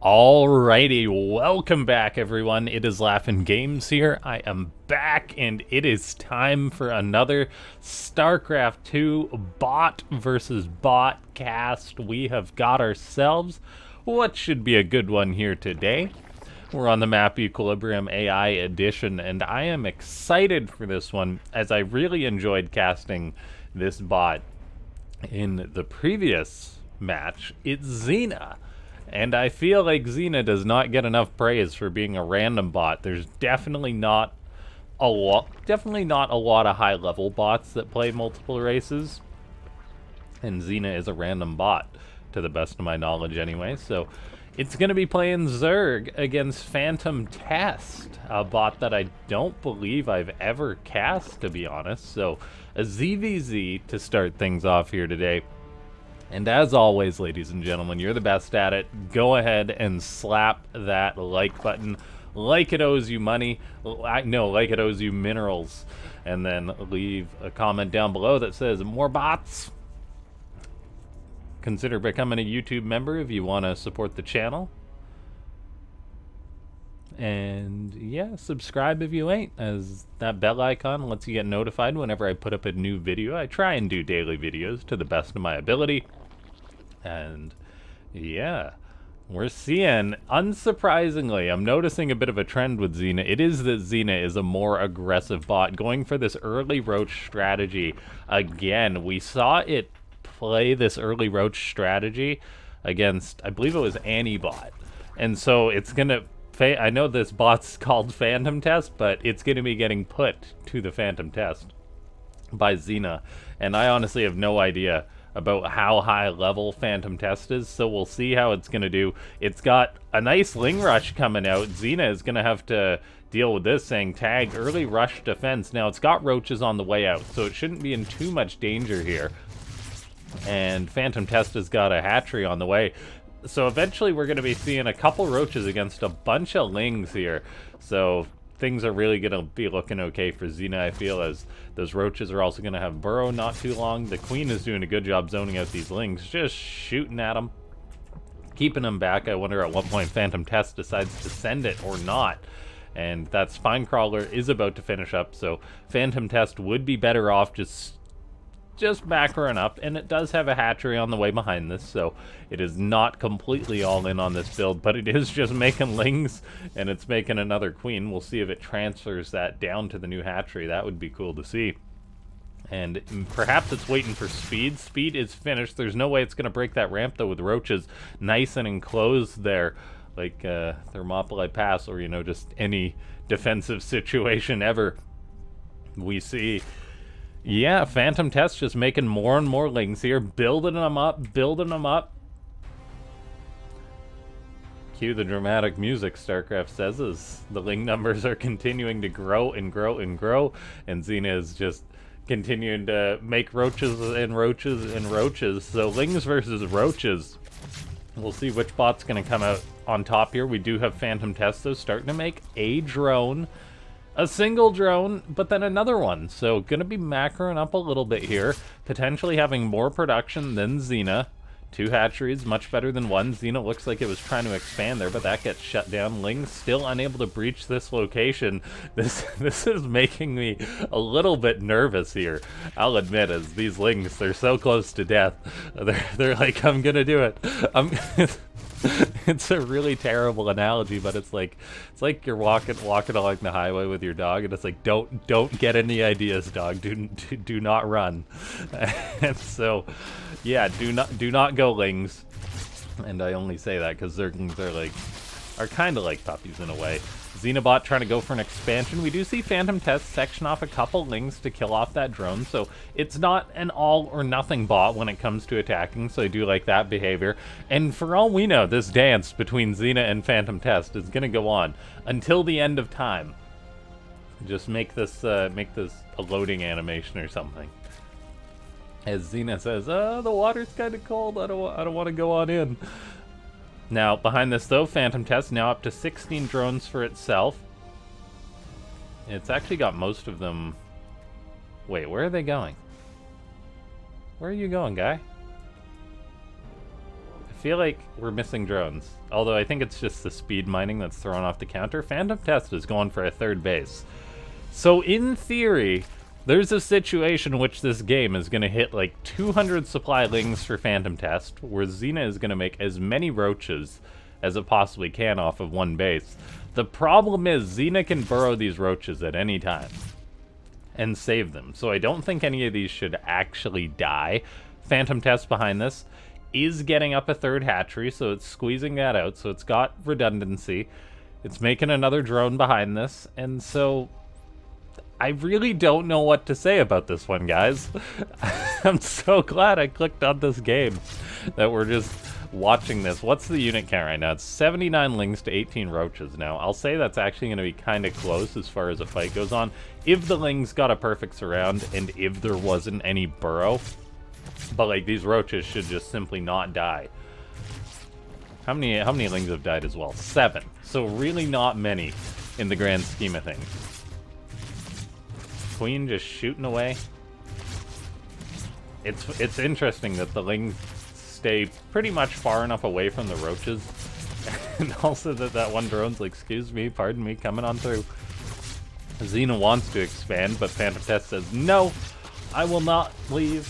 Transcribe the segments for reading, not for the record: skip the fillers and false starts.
Alrighty, welcome back everyone. It is LaughNgamez here. I am back and it is time for another Starcraft 2 bot versus bot cast. We have got ourselves what should be a good one here today. We're on the map Equilibrium AI Edition and I am excited for this one as I really enjoyed casting this bot in the previous match. It's Xena. And I feel like Xena does not get enough praise for being a random bot. There's definitely not a lot of high-level bots that play multiple races. And Xena is a random bot, to the best of my knowledge anyway. So it's going to be playing Zerg against PhantomTest, a bot that I don't believe I've ever cast, to be honest. So a ZVZ to start things off here today. And as always, ladies and gentlemen, you're the best at it. Go ahead and slap that like button like it owes you money. No, like it owes you minerals. And then leave a comment down below that says, more bots. Consider becoming a YouTube member if you want to support the channel. And yeah, subscribe if you ain't, as that bell icon lets you get notified whenever I put up a new video. I try and do daily videos to the best of my ability. And yeah, we're seeing, unsurprisingly, I'm noticing a bit of a trend with Xena. It is that Xena is a more aggressive bot, going for this early roach strategy. Again, we saw it play this early roach strategy against, I believe it was Antibot. And so it's gonna, I know this bot's called PhantomTest, but it's gonna be getting put to the PhantomTest by Xena. And I honestly have no idea about how high level PhantomTest is, so we'll see how it's gonna do. It's got a nice Ling Rush coming out. Xena is gonna have to deal with this, saying tag early rush defense. Now it's got roaches on the way out, so it shouldn't be in too much danger here. And PhantomTest has got a hatchery on the way. So eventually we're gonna be seeing a couple roaches against a bunch of Lings here. So things are really going to be looking okay for Xena, I feel, as those roaches are also going to have burrow not too long. The queen is doing a good job zoning out these Lings, just shooting at them, keeping them back. I wonder at what point PhantomTest decides to send it or not. And that Spine Crawler is about to finish up, so PhantomTest would be better off just macroing up, and it does have a hatchery on the way behind this, so it is not completely all in on this build, but it is just making Lings, and it's making another queen. We'll see if it transfers that down to the new hatchery. That would be cool to see. And perhaps it's waiting for speed. Speed is finished. There's no way it's going to break that ramp, though, with roaches nice and enclosed there, like Thermopylae Pass, or, you know, just any defensive situation ever. We see, yeah, PhantomTest just making more and more Lings here, building them up, building them up. Cue the dramatic music, Starcraft says, as the Ling numbers are continuing to grow and grow and grow, and Xena is just continuing to make roaches and roaches and roaches. So Lings versus roaches. We'll see which bot's going to come out on top here. We do have PhantomTest, though, starting to make a drone. A single drone, but then another one. So gonna be macroing up a little bit here. Potentially having more production than Xena. 2 hatcheries, much better than 1. Xena looks like it was trying to expand there, but that gets shut down. Ling's still unable to breach this location. This is making me a little bit nervous here. I'll admit, as these Lings, they're so close to death. They're like, I'm gonna do it. It's a really terrible analogy, but it's like you're walking along the highway with your dog, and it's like, don't get any ideas, dog. Do not run. And so, yeah, do not go Lings. And I only say that because Zerglings are kind of like puppies in a way. Xenabot trying to go for an expansion. We do see PhantomTest section off a couple Lings to kill off that drone, so it's not an all-or-nothing bot when it comes to attacking, so I do like that behavior. And for all we know, this dance between Xena and PhantomTest is going to go on until the end of time. Just make this a loading animation or something. As Xena says, the water's kind of cold, I don't want to go on in. Now, behind this, though, PhantomTest now up to 16 drones for itself. It's actually got most of them. Wait, where are they going? Where are you going, guy? feel like we're missing drones. Although I think it's just the speed mining that's thrown off the counter. PhantomTest is going for a third base. So in theory, there's a situation in which this game is going to hit like 200 supply lings for PhantomTest, where Xena is going to make as many roaches as it possibly can off of one base. The problem is Xena can burrow these roaches at any time and save them. So I don't think any of these should actually die. PhantomTest behind this is getting up a third hatchery, so it's squeezing that out, so it's got redundancy. It's making another drone behind this, and so I really don't know what to say about this one, guys. I'm so glad I clicked on this game, that we're just watching this. What's the unit count right now? It's 79 lings to 18 roaches now. I'll say that's actually going to be kind of close as far as a fight goes on. If the lings got a perfect surround, and if there wasn't any burrow. But like, these roaches should just simply not die. How many lings have died as well? 7. So really not many in the grand scheme of things. Queen just shooting away. It's interesting that the lings stay pretty much far enough away from the roaches. And also that one drone's like, excuse me, pardon me, coming on through. Xena wants to expand, but PhantomTest says, no, I will not leave.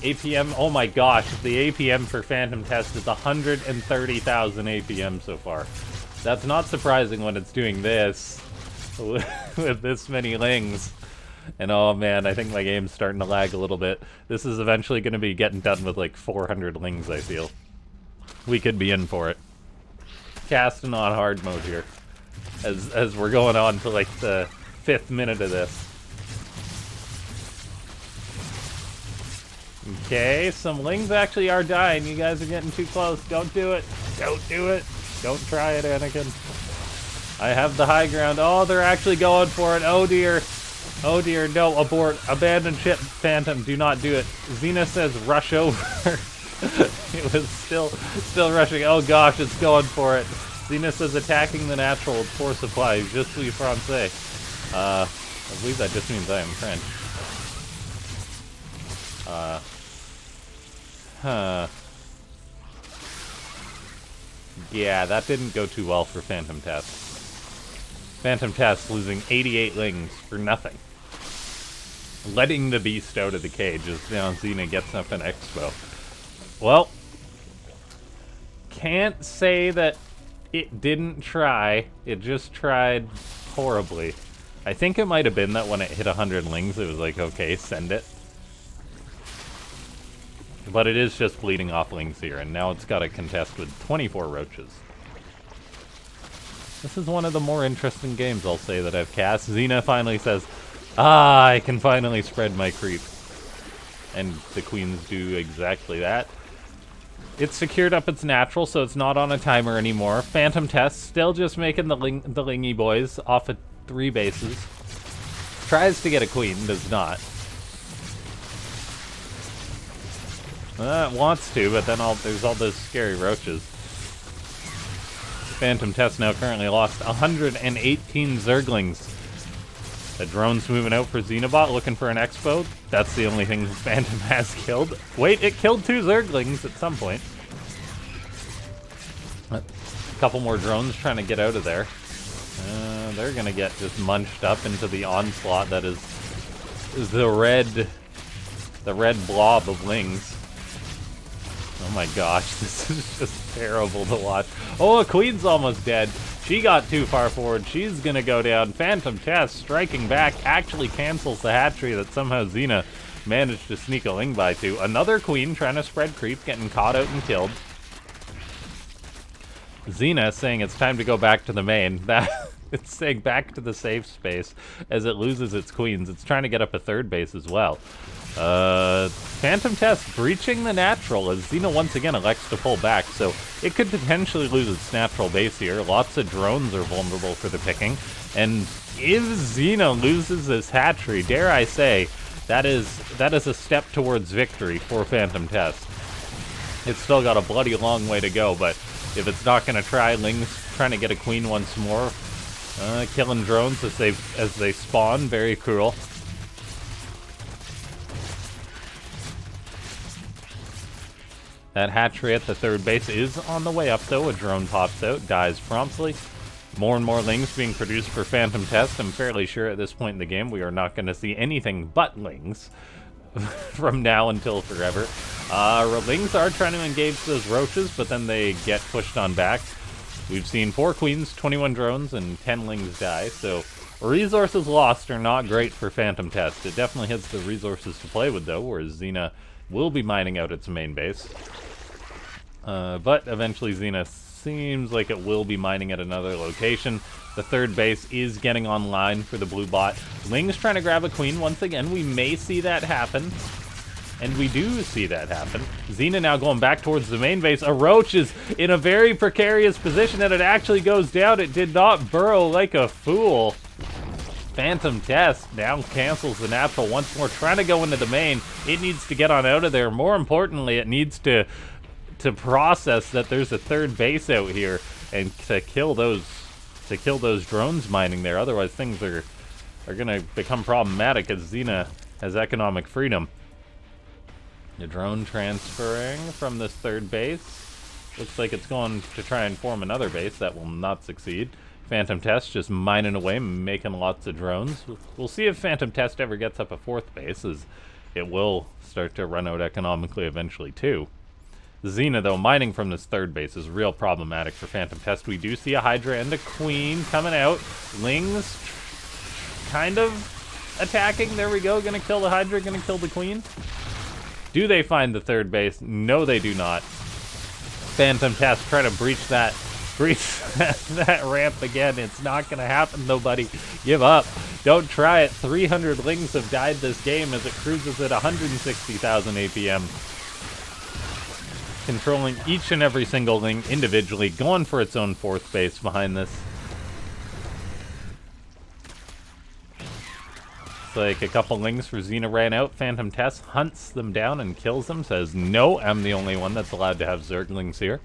APM, oh my gosh, the APM for PhantomTest is 130,000 APM so far. That's not surprising when it's doing this with this many lings. And oh man, I think my game's starting to lag a little bit. This is eventually going to be getting done with like 400 lings, I feel. We could be in for it. Casting on hard mode here. As we're going on to like the 5th minute of this. Okay, some lings actually are dying. You guys are getting too close. Don't do it. Don't do it. Don't try it, Anakin. I have the high ground. Oh, they're actually going for it. Oh dear. Oh dear, no, abort. Abandon ship, Phantom. Do not do it. Xena says rush over. It was still rushing. Oh gosh, it's going for it. Xena says attacking the natural with poor supply. Je suis français. I believe that just means I am French. Yeah, that didn't go too well for PhantomTest. PhantomTest losing 88 lings for nothing. Letting the beast out of the cage as now Xena gets up an expo. Well, can't say that it didn't try. It just tried horribly. I think it might have been that when it hit 100 lings, it was like, okay, send it. But it is just bleeding off lings here, and now it's got to contest with 24 roaches. This is one of the more interesting games, I'll say, that I've cast. Xena finally says, ah, I can finally spread my creep. And the queens do exactly that. It's secured up its natural, so it's not on a timer anymore. PhantomTest still just making the lingy boys off of 3 bases. Tries to get a queen, does not. It wants to, but then there's all those scary roaches. PhantomTest now currently lost 118 Zerglings. The drone's moving out for Xenobot, looking for an expo. That's the only thing Phantom has killed. Wait, it killed 2 Zerglings at some point. A couple more drones trying to get out of there. They're gonna get just munched up into the onslaught that is the red blob of lings. Oh my gosh, this is just terrible to watch. Oh, a queen's almost dead. She got too far forward. She's gonna go down. PhantomTest striking back actually cancels the hatchery that somehow Xena managed to sneak a ling by to. Another queen trying to spread creep, getting caught out and killed. Xena saying it's time to go back to the main. It's saying back to the safe space as it loses its queens. It's trying to get up a 3rd base as well. PhantomTest breaching the natural as Xena once again elects to pull back, so it could potentially lose its natural base here. Lots of drones are vulnerable for the picking, and if Xena loses this hatchery, dare I say, that is a step towards victory for PhantomTest. It's still got a bloody long way to go, but if it's not going to try, Ling's trying to get a queen once more. Killing drones as they spawn, very cruel. That hatchery at the third base is on the way up, though. A drone pops out, dies promptly. More and more lings being produced for PhantomTest. I'm fairly sure at this point in the game we are not going to see anything but lings from now until forever. Lings are trying to engage those roaches, but then they get pushed on back. We've seen 4 queens, 21 drones, and 10 lings die, so resources lost are not great for PhantomTest. It definitely hits the resources to play with, though, whereas Xena will be mining out its main base. But eventually Xena seems like it will be mining at another location. The third base is getting online for the blue bot. Ling's trying to grab a queen once again. We may see that happen. And we do see that happen. Xena now going back towards the main base. A roach is in a very precarious position, and it actually goes down. It did not burrow like a fool. PhantomTest now cancels the natural once more, trying to go into the main. It needs to get on out of there. More importantly, it needs to process that there's a third base out here and to kill those drones mining there. Otherwise, things are gonna become problematic as Xena has economic freedom. The drone transferring from this third base. Looks like it's going to try and form another base. That will not succeed. PhantomTest just mining away, making lots of drones. We'll see if PhantomTest ever gets up a fourth base, as it will start to run out economically eventually too. Xena, though, mining from this third base is real problematic for PhantomTest. We do see a Hydra and a Queen coming out. Lings kind of attacking. There we go. Gonna kill the Hydra, gonna kill the Queen. Do they find the third base? No, they do not. PhantomTest try to breach that ramp again. It's not gonna happen, though, buddy. Give up. Don't try it. 300 lings have died this game as it cruises at 160,000 APM. Controlling each and every single ling individually, going for its own fourth base behind this. It's like a couple lings for Xena ran out. PhantomTest hunts them down and kills them. Says, no, I'm the only one that's allowed to have Zerglings here.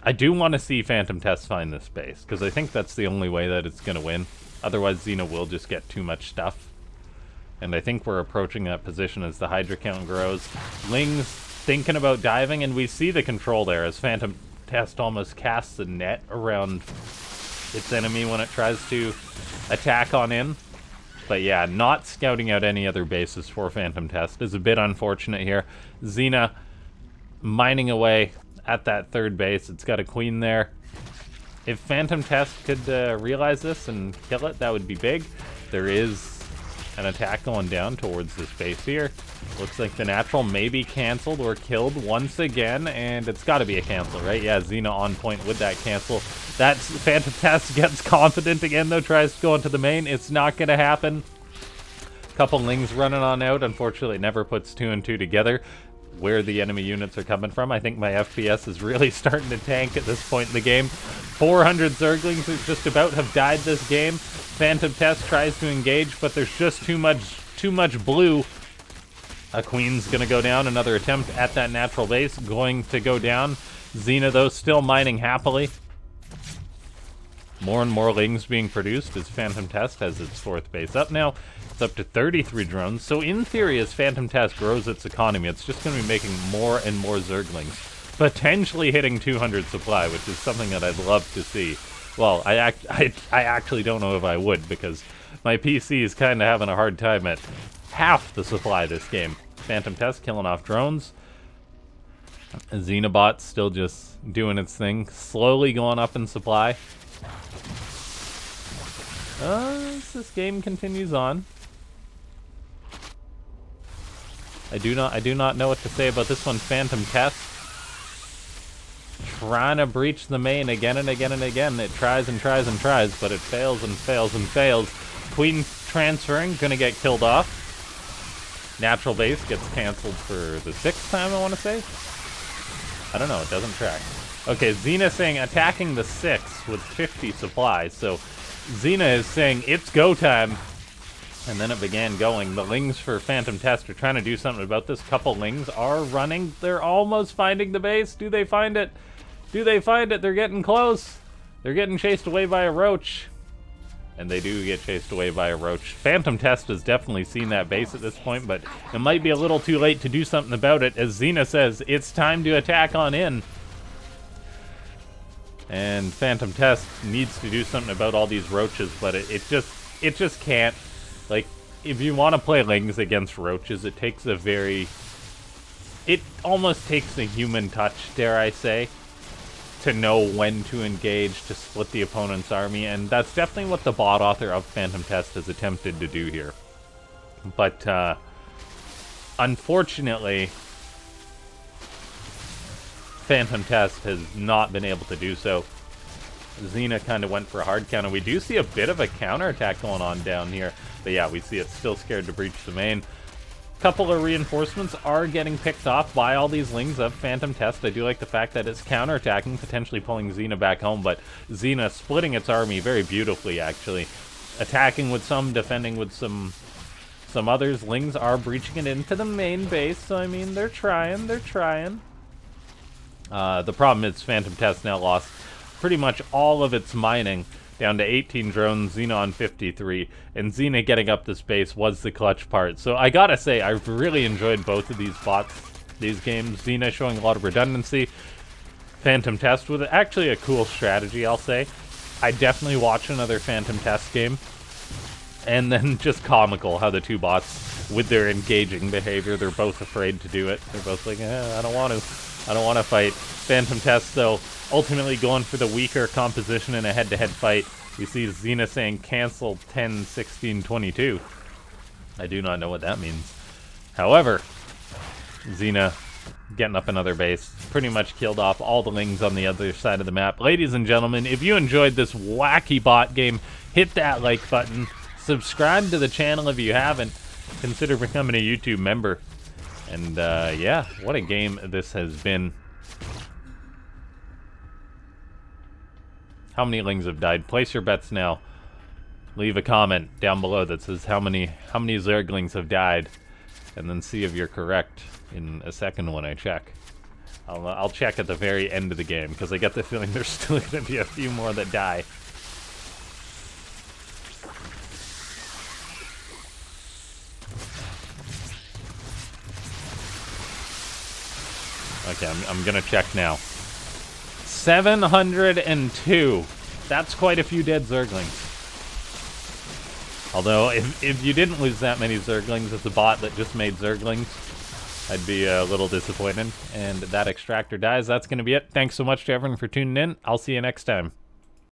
I do want to see PhantomTest find this base, because I think that's the only way that it's going to win. Otherwise, Xena will just get too much stuff. And I think we're approaching that position as the Hydra count grows. Ling's thinking about diving, and we see the control there as PhantomTest almost casts a net around its enemy when it tries to attack on in. But yeah, not scouting out any other bases for PhantomTest is a bit unfortunate here. Xena mining away at that third base. It's got a queen there. If PhantomTest could realize this and kill it, that would be big. There is an attack going down towards this base here. Looks like the natural may be canceled or killed once again, and it's got to be a cancel, right? Yeah, Xena on point with that cancel. That's PhantomTest gets confident again, though, tries to go into the main. It's not going to happen. Couple lings running on out. Unfortunately, it never puts 2 and 2 together where the enemy units are coming from. I think my FPS is really starting to tank at this point in the game. 400 Zerglings just about have died this game. PhantomTest tries to engage, but there's just too much blue. A queen's gonna go down. Another attempt at that natural base going to go down. Xena, though, still mining happily. More and more lings being produced as PhantomTest has its fourth base up now. It's up to 33 drones. So in theory, as PhantomTest grows its economy, it's just going to be making more and more Zerglings. Potentially hitting 200 supply, which is something that I'd love to see. Well, I actually don't know if I would, because my PC is kind of having a hard time at half the supply this game. PhantomTest killing off drones. Xenobot's still just doing its thing, slowly going up in supply. This game continues on. I do not know what to say about this one. PhantomTest trying to breach the main again and again and again. It tries and tries and tries, but it fails and fails and fails. Queen transferring, gonna get killed off. Natural base gets canceled for the 6th time, I want to say. I don't know, it doesn't track. Okay, Xena saying attacking the 6 with 50 supply, so Xena is saying it's go time. And then it began going. The lings for PhantomTest are trying to do something about this. Couple lings are running. They're almost finding the base. Do they find it? Do they find it? They're getting close. They're getting chased away by a roach. and they do get chased away by a roach. PhantomTest has definitely seen that base at this point, but it might be a little too late to do something about it, as Xena says, it's time to attack on in. And PhantomTest needs to do something about all these roaches, but it just can't. Like, if you want to play Lings against roaches, it takes a very... It almost takes a human touch, dare I say, to know when to engage, to split the opponent's army, and that's definitely what the bot author of PhantomTest has attempted to do here. But, unfortunately, PhantomTest has not been able to do so. Xena kind of went for a hard counter. We do see a bit of a counterattack going on down here, but yeah, we see it's still scared to breach the main. Couple of reinforcements are getting picked off by all these Lings of PhantomTest. I do like the fact that it's counterattacking, potentially pulling Xena back home, but Xena splitting its army very beautifully, actually. Attacking with some, defending with some others. Lings are breaching it into the main base, so I mean, they're trying. The problem is PhantomTest now lost pretty much all of its mining, down to 18 drones, Xena on 53, and Xena getting up this base was the clutch part. So I gotta say, I've really enjoyed both of these bots, these games. Xena showing a lot of redundancy, PhantomTest with actually a cool strategy, I'll say. I definitely watch another PhantomTest game. And then just comical how the two bots, with their engaging behavior, they're both afraid to do it. They're both like, I don't want to fight. PhantomTest, though, ultimately going for the weaker composition in a head-to-head fight. We see Xena saying cancel 10, 16, 22. I do not know what that means. However, Xena getting up another base, pretty much killed off all the Lings on the other side of the map. Ladies and gentlemen, if you enjoyed this wacky bot game, hit that like button. Subscribe to the channel if you haven't. Consider becoming a YouTube member. And yeah, what a game this has been. How many Lings have died? Place your bets now. Leave a comment down below that says how many Zerglings have died, and then see if you're correct in a second when I check. I'll check at the very end of the game, because I get the feeling there's still going to be a few more that die. Okay, I'm gonna check now. 702. That's quite a few dead Zerglings. Although, if you didn't lose that many Zerglings as a bot that just made Zerglings, I'd be a little disappointed. And that extractor dies. That's going to be it. Thanks so much to everyone for tuning in. I'll see you next time.